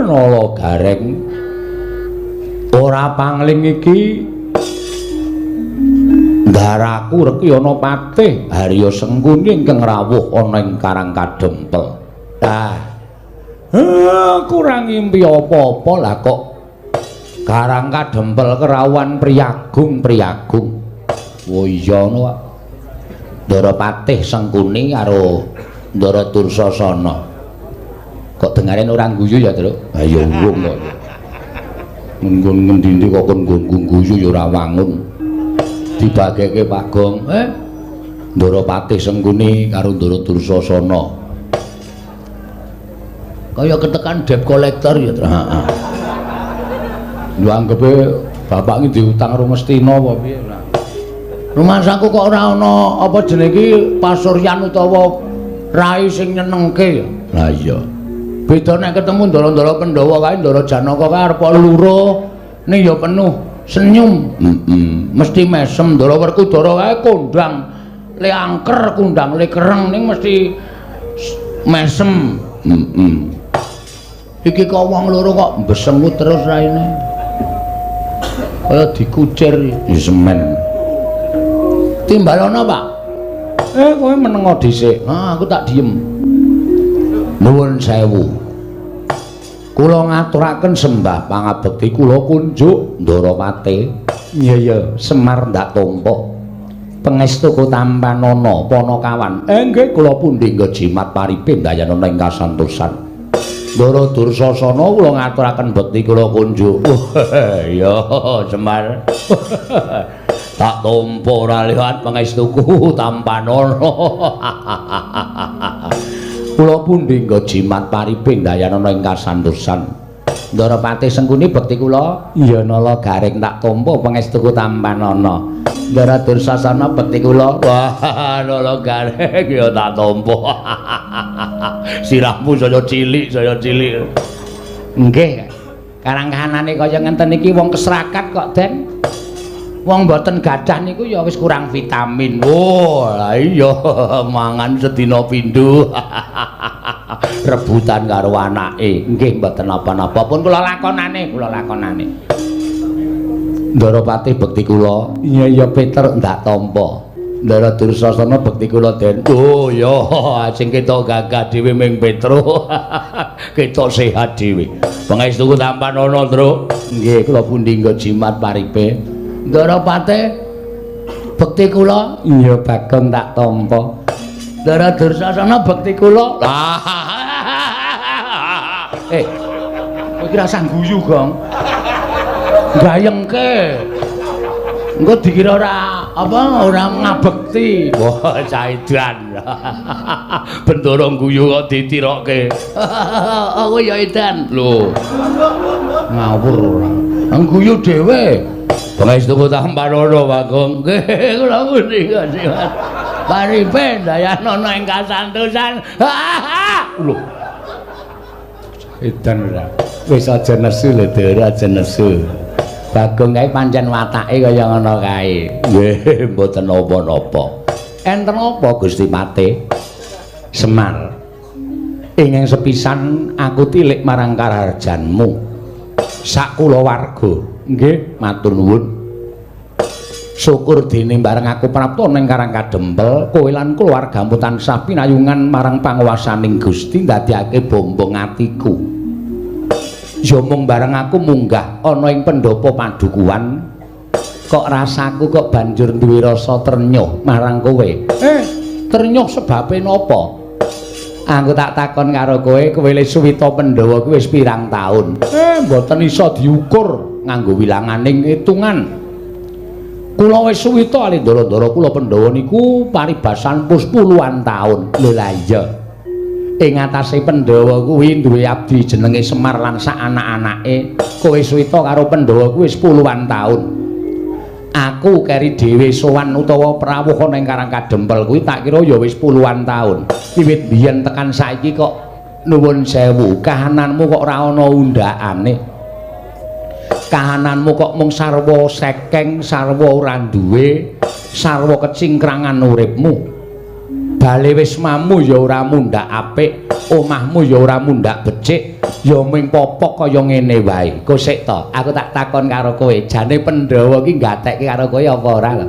Nala Gareng ora pangling iki Ndaraku Rekyana Patih Harya Sengkuni ingkang rawuh ana ing Karang Kadempel. Kurang ngimpi apa-apa lah kok Karang Kadempel kerawan priyagung. Oh iya ngono Pak. Ndara Patih Sengkuni karo Ndara Dursasana. Kok dengaren ora guyu ya, Tru? Ha ya wong kok. Nggon ngendi kok kon guyu ya ora wangun. Dibageke Pak Gong. Ndara Patih Sengkuni karo Ndara Dursasana. Kaya ketekan debt collector ya, Tru. Heeh. Lho anggepe bapak iki diutang Rumestina apa piye? Rumah saku kok ora ana apa jenenge iki pasuryan utawa rai sing nyenengke. Lah iya. Beda nek ketemu ndara-ndara Pandhawa kae Ndara Janaka kae arep luro ning ya penuh senyum. Mesti mesem Ndara Werkudara kae kondang le angker kondang le kereng ning mesti mesem. Iki kok wong loro kok mbesengut terus raine. Kaya dikucir di semen. Timbalana, Pak. Kowe menengo dhisik. Aku tak diem. Nuwun sewu. Kula ngaturaken sembah pangabekti kula kunjuk Ndara Patih. Iya, Semar ndak tampa. Pangestu Tampanana Panakawan. Nggih kula pundi nggo jimat paripin dayanana ing kasantosan. Ndara Dursasana kula ngaturaken bekti kula kunjuk. Iya, Semar. Tak tampa ora liwat pangestuku Tampanana. Kula pundi nggo jimat pariping dayanana ing kasantosan. Ndara Patih Sengkuni bekti kula ya Nala Gareng tak tampa pangestuku Tampanana. Ndara Dursasana bekti kula wah Nala Gareng ya tak tampa. Sirahmu saya cilik. Nggih. Karang-kahanane kaya ngenten iki wong keserakat kok, Den. Wong mboten gadah niku ya wis kurang vitamin. Oh, lah iya mangan sedina pindho. Rebutan karo anake. Nggih mboten napa-napa pun kula lakonane. Ndara Patih bekti kula. Iya Peter ndak tampa. Ndara Dursasana bekti kula Den. Oh ya sing ketok gagah dhewe ming Petro. Ketok sehat dhewe. Pangestuku Tampanana, Tru. Nggih kula pundi nggo jimat paripe. Ndara Patih bekti kula iya Bagong tak tampa. Ndara Dursasana bekti kula. Kowe iki rasah guyu, Gong. Gayengke. Engko dikira ora ngabekti. Wah, caidan. Bendoro guyu kok ditirokke. Kowe ya edan. Lho. Ngawur ora. Guyu dhewe. Pangestuku Tampanana Bagong. Nggih kula pundi kasihan. Paripe dayanana ing kasantosan. Lho. Edan ora. Wis aja nesu lho, Dara, aja nesu. Bagong kae pancen watake kaya ngono kae. Nggih, mboten napa-napa. Enten apa Gusti Patih? Semar. Ingkang sepisan aku tilik marang kararjanmu. Sak kulawarga. Nggih, matur nuwun. Syukur dene bareng aku prapta ning Karang Kadempel, kowe lan kulawargamu tansah pinayungan marang panguwasaning Gusti ndadekake bombong atiku. Ya mung bareng aku munggah ana ing pendopo padukuhan, kok rasaku kok banjur duwe rasa ternyuh marang kowe. Ternyuh sebabe napa? Aku tak takon karo kowe le suwita Pandhawa kuwi wis pirang taun? Mboten iso diukur nganggo wilanganing hitungan. Kula wis suwita ali ndara-ndara kula Pandhawa niku paribasan pus puluhan taun. Lho la iya. Ing atase Pandhawa kuwi duwe abdi jenenge Semar lan sak anak-anake. Kowe suwita karo Pandhawa kuwi wis puluhan taun. Aku keri dhewe sowan utawa prawuh ana ing Karang Kadempel kuwi tak kira ya wis puluhan taun. Wiwit biyen tekan saiki kok nuwun sewu, kahananmu kok ora ana undhakane. Kahananmu kok mung sarwa sekeng, sarwa ora duwe, sarwa kecingkrangan uripmu. bale wismamu ya ora mundhak apik, omahmu ya ora mundhak becik, ya ming popok kaya ngene wae. Kok sik to, aku tak takon karo kowe, jane Pandhawa ki gatekke karo kowe apa ora lho?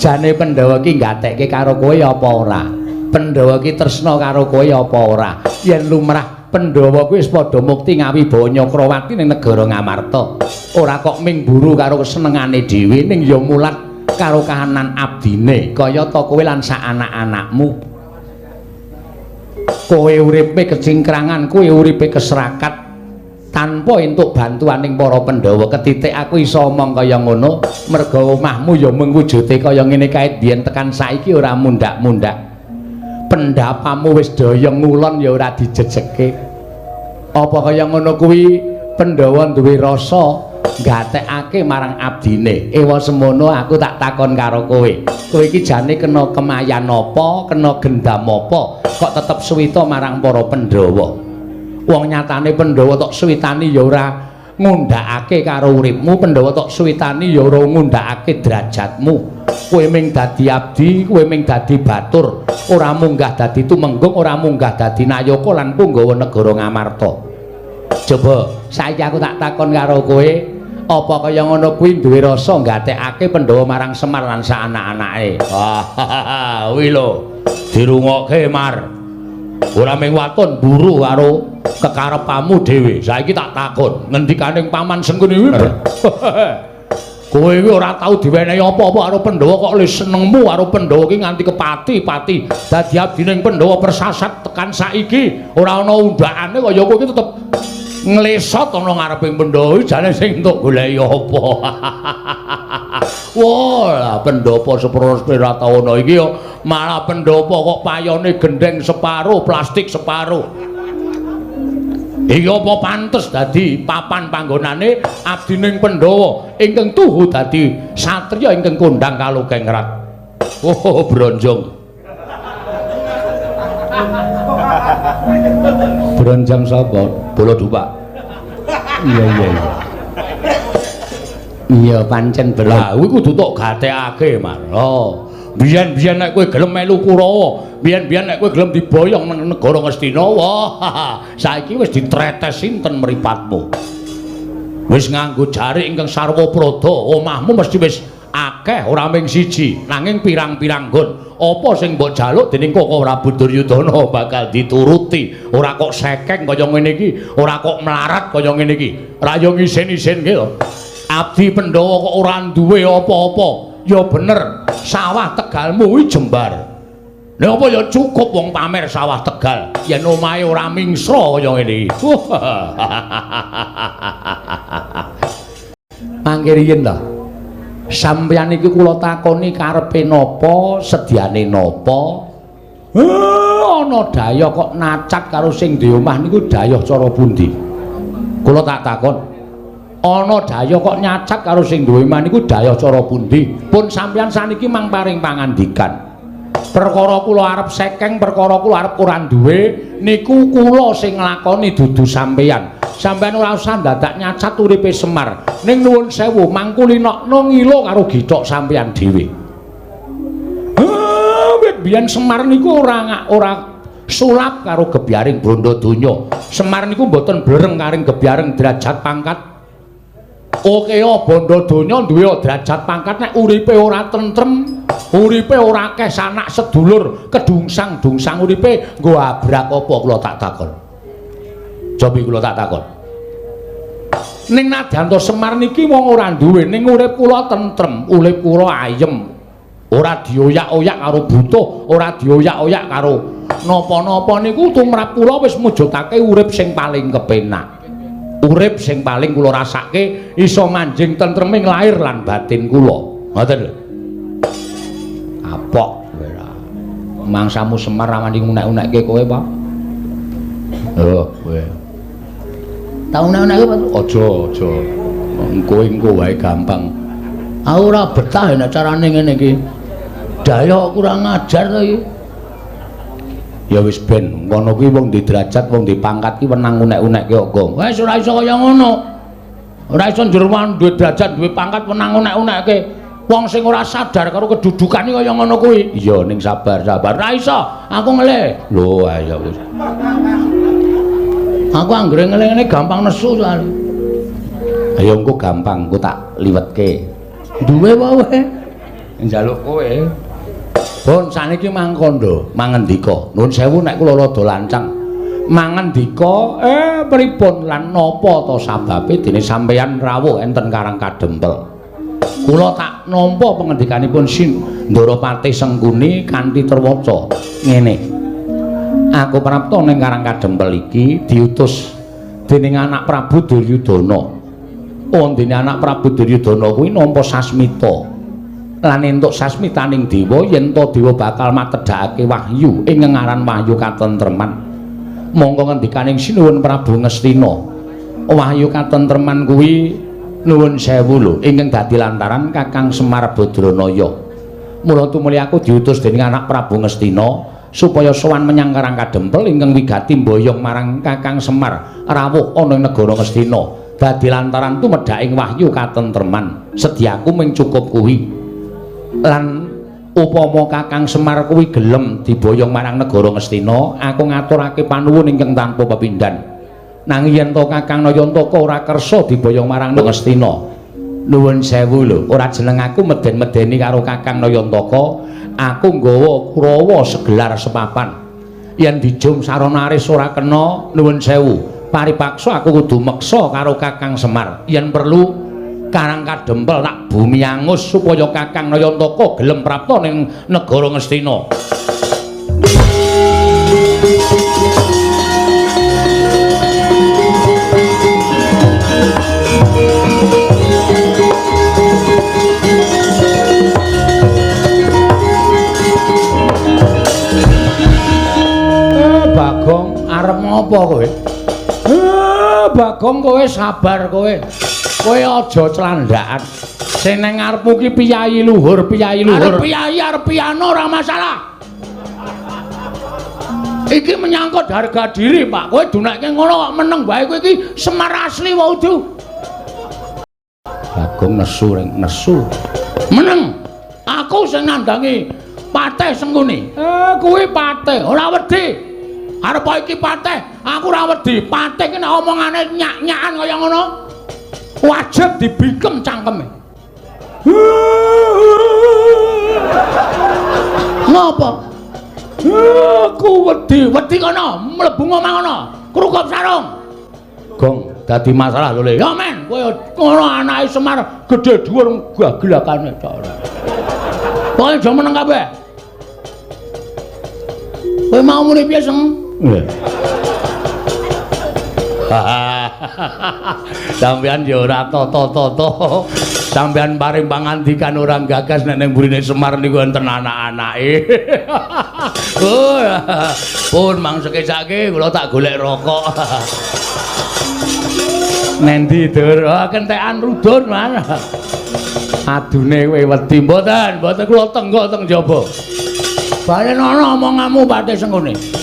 Jane Pandhawa ki gatekke karo kowe apa ora? Pandhawa ki tresna karo kowe apa ora? Yen lumrah Pandhawa kuwi wis padha mukti ngawibawa Nyakrawati ning negara Ngamarta. Ora kok ming buru karo kesenengane dhewe ning ya mulat karo kahanan abdine kaya ta kowe lan sak anak-anakmu. Kowe uripe kecingkrangan, kowe uripe keserakat tanpa entuk bantuaning para Pandhawa. Ketitik aku iso omong kaya ngono merga omahmu ya mung wujude kaya ngene kae biyen tekan saiki ora mundhak-mundhak. Pendapamu wis daya ngulon ya ora dijejeke. Apa kaya ngono kuwi Pandhawa duwe rasa gatekake marang abdine. Ewa semono aku tak takon karo kowe. Kowe iki jane kena kemayan apa, kena gendam apa, kok tetep suwita marang para Pandhawa. Wong nyatane Pandhawa tok suwitani ya ora ngundhakake karo uripmu, Pandhawa tok suwitani ya ora ngundhakake derajatmu. Kowe ming dadi abdi, kowe ming dadi batur, ora munggah dadi tumenggung, ora munggah dadi nayaka lan punggawa negara Ngamarta. Coba saiki aku tak takon karo kowe, apa kaya ngono kuwi duwe rasa gatekake Pandhawa marang Semar lan sak anak-anake. Kuwi lho dirungokke Mar. Ora ming waton buru karo kekarepamu dhewe. Saiki tak takon, ngendikaning Paman Sengkuni kuwi kowe iki ora tau diwenehi apa-apa karo Pandhawa kok le senengmu karo Pandhawa ki nganti kepati-pati. Dadi abdining Pandhawa persasat tekan saiki ora ana undhakane kaya kowe iki tetep nglesot ana ngareping Pandhawa jane sing entuk goleki apa. Wah, pendapa sepuro ora tau ana iki ya malah pendapa kok payone gendeng separo, plastik separo. Iki apa pantes dadi papan panggonane abdining Pandhawa ingkang tuhu dadi satriya ingkang kondhang kalukengrat. Oh, bronjong. Bronjong sapa? Baladupak. Iya. Iya pancen belah kuwi kudu tok gatekake man. Oh, biyen-biyen nek kowe gelem melu Kurawa, biyen-biyen nek kowe gelem diboyong nang negara Ngastina, wah, saiki wis ditretes sinten mripatmu. Wis nganggo jarik ingkang sarwa prada, omahmu mesti wis akeh ora mung siji, nanging pirang-pirang nggon. Apa sing mbok jaluk dening Koko Prabu Duryudana bakal dituruti. Ora kok sekeng kaya ngene iki, ora kok melarat kaya ngene iki. Ra yo ngisin-isin ki lho. Abdi Pandhawa kok ora duwe apa-apa. Ya bener, sawah Tegalmu kuwi jembar. Nek apa ya cukup wong pamer sawah Tegal, yen omahe ora mingsra kaya ngene iki. Mangke riyen lho. Sampeyan iki kula takoni karepe napa, sedyane napa? Ana daya kok nacat karo sing duwe omah niku daya cara pundi? Kula tak takon. Ana daya kok nyacat karo sing duwe omah niku daya cara pundi? Pun sampeyan saniki mang paring pangandikan. Perkara kula arep sekeng, perkara kula arep ora duwe niku kula sing nglakoni dudu sampeyan. Sampeyan ora usah dadak nyacat uripe Semar. Ning nuwun sewu mangkulinokno ngilo karo githok sampeyan dhewe. Wit biyen Semar niku ora sulap karo gebyaring Brandadonya. Semar niku mboten blereng karing gebyaring derajat pangkat. Oke, Brandadonya duwe derajat pangkat nek uripe ora tentrem, uripe ora akeh sanak sedulur, kedungsang-dungsang uripe nggo abrak apa kula tak takon. Cobi kula tak takon. Ning nadyanto Semar niki wong ora duwe, ning urip kula tentrem, urip kula ayem. Ora dioyak-oyak karo butuh, ora dioyak-oyak karo napa-napa niku tumrap kula wis mujudake urip sing paling kepenak. Urip sing paling kula rasake iso manjing tentreming lahir lan batin kula. Ngoten lho. Apok kowe ra. Mangsamu Semar ramani ngunek-unekke kowe, Pak. Oh, kowe. Tau nek-unekke Pak? Aja. Engko wae gampang. Aku ora betah nek carane ngene iki. Daya kurang ajar to iki. Ya wis ben ngono kuwi wong di derajat wong di pangkat ki wenang unek-unekke kok. Wis ora iso kaya ngono. Ora iso njero duwe derajat duwe pangkat wenang unek-unekke. Wong sing ora sadar karo kedudukane kaya ngono kuwi. Iya ning sabar. Ra iso. Aku ngelih. Lho ayo wis. Aku anggere ngelih ngene gampang nesu soalé. Ayo engko gampang engko tak liwetke. Duwe wae. Njaluk kowe. Pun saniki mangkondo, mangendika. Nuwun sewu nek kula rada lancang. Mangendika pripun lan napa ta sababe dene sampeyan rawuh enten Karang Kadempel. Kula tak nampa pengendikanipun Sindorapati Sengkuni kanthi terwaca ngene. Aku prapta ning Karang Kadempel iki diutus dening anak Prabu Duryudana. Dene anak Prabu Duryudana kuwi nampa sasmita. Lan entuk sasmitaning dewa yen to dewa bakal matedhakake wahyu ing ngaran wahyu katentreman. Monggo ngendikaning sinuwun Prabu Ngastina. Wahyu katentreman kuwi nuwun sewu lho ingkang dadi lantaran Kakang Semar Badranaya. Mula tumuli aku diutus dening anak Prabu Ngastina supaya sowan menyang Karang Kadempel ingkang wigati mboyong marang Kakang Semar rawuh ana ing negara Ngastina. Dadi lantaran tumedhaking wahyu katentreman. Sediaku mung cukup kuwi. Lan upama Kakang Semar kuwi gelem diboyong marang negara Ngastina, aku ngaturake panuwun ingkang tanpa pepindhan. Nanging yen to Kakang Nayantaka ora kersa diboyong marang Ngastina, nuwun sewu lho, ora jeneng aku meden-medeni karo Kakang Nayantaka, aku nggawa Kurawa segelar sepapan. Yen dijum Saronaris ora kena, nuwun sewu, paripaksa aku kudu meksa karo Kakang Semar. Yen perlu Karang Kadempel tak bumi angus supaya Kakang Nayantaka gelem prapta ning negara Ngastina. Bagong arep ngopo kowe? Bagong kowe sabar kowe. Kowe aja clandhakan. Sing nang ngarepmu ki piyayi luhur, piyayi luhur. Arep piyayi arep piano ora masalah. Iki menyangkut harga diri, Pak. Kowe dunake ngono kok meneng bae kowe iki Semar asli wae udu. Bagong nesu ring nesu. Meneng. Aku sing nandangi Patih Sengkuni. Kuwi Patih, ora wedi. Arep iki Patih, aku ora wedi. Patih ki nek omongane nyak-nyakan kaya ngono. Wajib dibikem cangkeme. Ngapa? Aku wedi kono, mlebu ngomong kono, krukup sarung. Gong, dadi masalah lho, Le. Ya men, kowe ngono anake Semar gedhe dhuwur gagelakane tok. Kowe aja meneng kabeh. Kowe mau muni piye, Seng? Sampeyan ya ora tata-tata. Sampeyan paring pangandikan ora gagas nek ning mburine Semar niku enten anak-anake. Oh, pun mangseke sake kula tak golek rokok. Nendi dur, kentekan rudun man. Adune kowe wedi mboten kula tenggo teng jaba. Balen ana omonganmu Patih Sengkuni.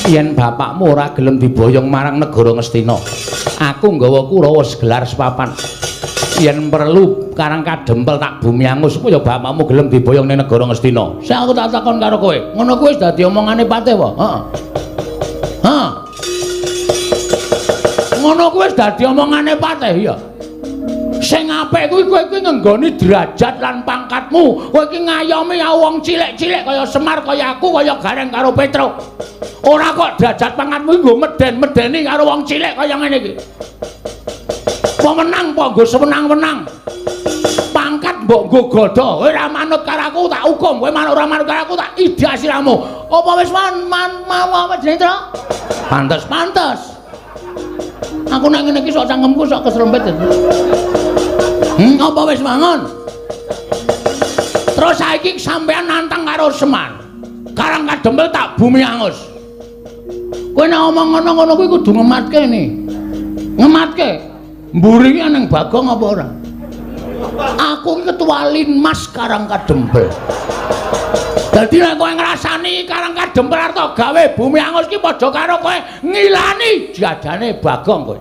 Yen bapakmu ora gelem diboyong marang negara Ngastina, aku nggawa Kurawa segelar sepapan. Yen perlu Karang Kadempel tak bumi angus supaya bapakmu gelem diboyong ning negara Ngastina. Sing aku tak takon karo kowe, ngono kuwi wis dadi omongane Patih apa? Heeh. Ngono kuwi wis dadi omongane Patih ya. Sing apik kuwi kowe iki ngenggoni derajat lan pangkatmu. Kowe iki ngayomi wong cilik-cilik kaya Semar kaya aku kaya Gareng karo Petruk. Ora kok derajat pangkatmu iki nggo meden-medeni karo wong cilik kaya ngene iki. Pemenang apa nggo sewenang-wenang. Pangkat mbok nggo godha. Kowe ora manut karo aku tak hukum. Kowe ora manut karo aku tak idah siramu. Apa wis mau apa jenenge, Tru? Pantes. Aku nek ngene iki sok cangkemku sok keserempet. Apa wis mangon? Terus saiki sampean nantang karo Semar. Karang Kadempel tak bumi angus. Kowe nek omong ngono kuwi kudu ngematke ni. Ngematke. Mburi ki ning Bagong apa ora? Aku ki ketua Linmas Karang Kadempel. Dadi nek kowe ngrasani Karang Kadempel arep gawe bumi angus ki padha karo kowe ngilani jadane Bagong kowe.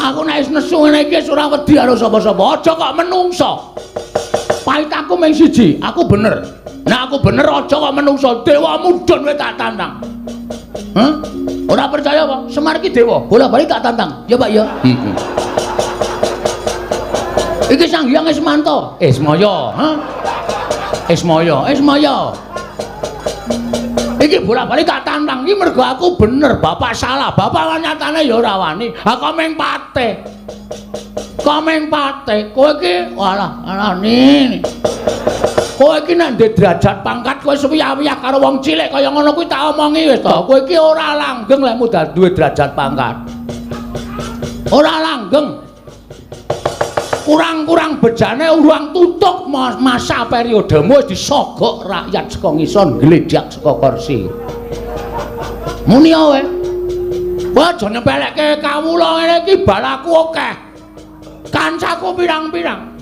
Aku nek wis nesu ngene iki ora wedi karo sapa-sapa. Aja kok menungso. Pahit aku mung siji, aku bener. Nah aku bener aja kok menungso, dewa mudhun kowe tak tantang. Hah? Ora percaya apa? Semar iki dewa, bola-bali tak tantang. Ya Pak ya. Iki Sang Hyang Ismanto, Ismaya, ha? Ismaya. Iki bola-bali tak tantang iki mergo aku bener, bapak salah. Bapak nyatane ya ora wani. Ha komeng pate. Kowe iki walah nini. Kowe iki nek ndek derajat pangkat kowe suwi-wiyah karo wong cilik kaya ngono kuwi tak omongi wis to. Kowe iki ora langgeng lek mudal duwe derajat pangkat. Ora langgeng. Kurang-kurang bejane urang tutuk masa periodemu wis disogok rakyat saka ngisor gledhak saka kursi. Muni wae. Kowe aja nyepelekke kawula ngene iki balaku akeh. Kancaku pirang-pirang.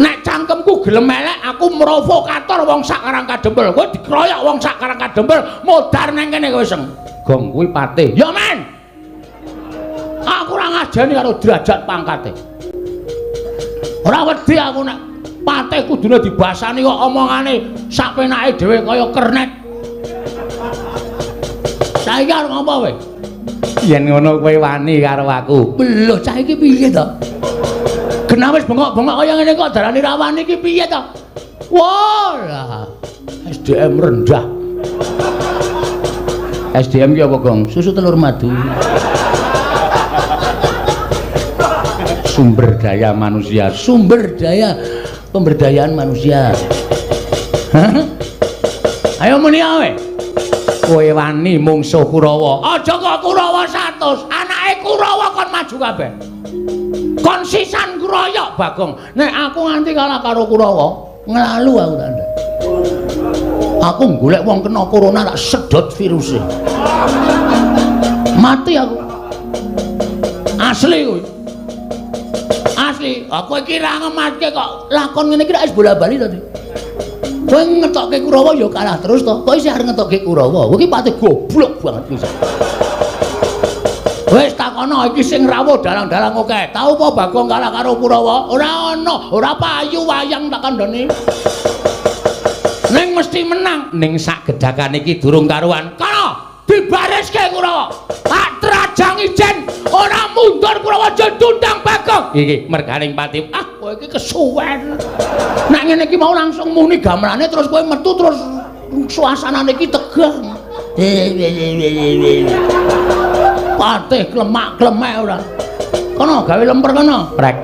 Nek cangkemku gelem elek aku provokator wong sakarang kadempel. Kowe dikroyok wong sakarang kadempel modar nang kene kowe seng. Gong kuwi patih. Ya men. Aku ora ngajeni karo derajat pangkate. Ora wedi aku nek patih kudune dibasani kok omongane sapenake dhewe kaya kernet. Saiki arep ngopo kowe? Yen ngono kowe wani karo aku. Lho saiki piye to? Genah wis bengok-bengok kaya ngene kok darani rawani iki piye to? Wah, SDM rendah. SDM ki apa, Gong? Susu telur madu. Sumber daya manusia, sumber daya pemberdayaan manusia. Hah? Ayo muni ae. Kowe wani mungsuh Kurawa. Aja kok Kurawa 100, anake Kurawa kon maju kabeh. Kon sisan kroyok Bagong. Nek aku nganti kalah karo Kurawa, nglalu aku tak ndak. Aku golek wong kena corona tak sedot viruse. Mati aku. Asli kuwi. Asli, aku iki ra ngematke kok lakon ngene iki wis bola-bali to. Kowe ngetokke Kurawa ya kalah terus to. Kowe isih arep ngetokke Kurawa. Kowe iki pate goblok banget pisan. Wis takono iki sing rawuh dalang-dalang akeh. Tau apa Bagong kalah karo Kurawa? Ora ana, ora payu wayang tak kandhani. Ning mesti menang. Ning sak gedhakan iki durung karuan. Kana dibariske Kurawa. Tak trajang ijen. Ora mundur Kurawa aja tundang Bagong. Iki merganing pati. Ah, kowe iki kesuwen. Nek ngene iki mau langsung muni gamelane terus kowe metu terus suasanane iki tegang. Patih klemak-klemek ora. Kono gawe lemper kono. Prek.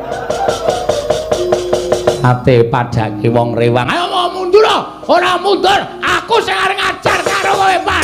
Ate padake wong rewang. Ayo mau mundur. Ora mundur. Aku sing arep ngajar karo kowe, Pak.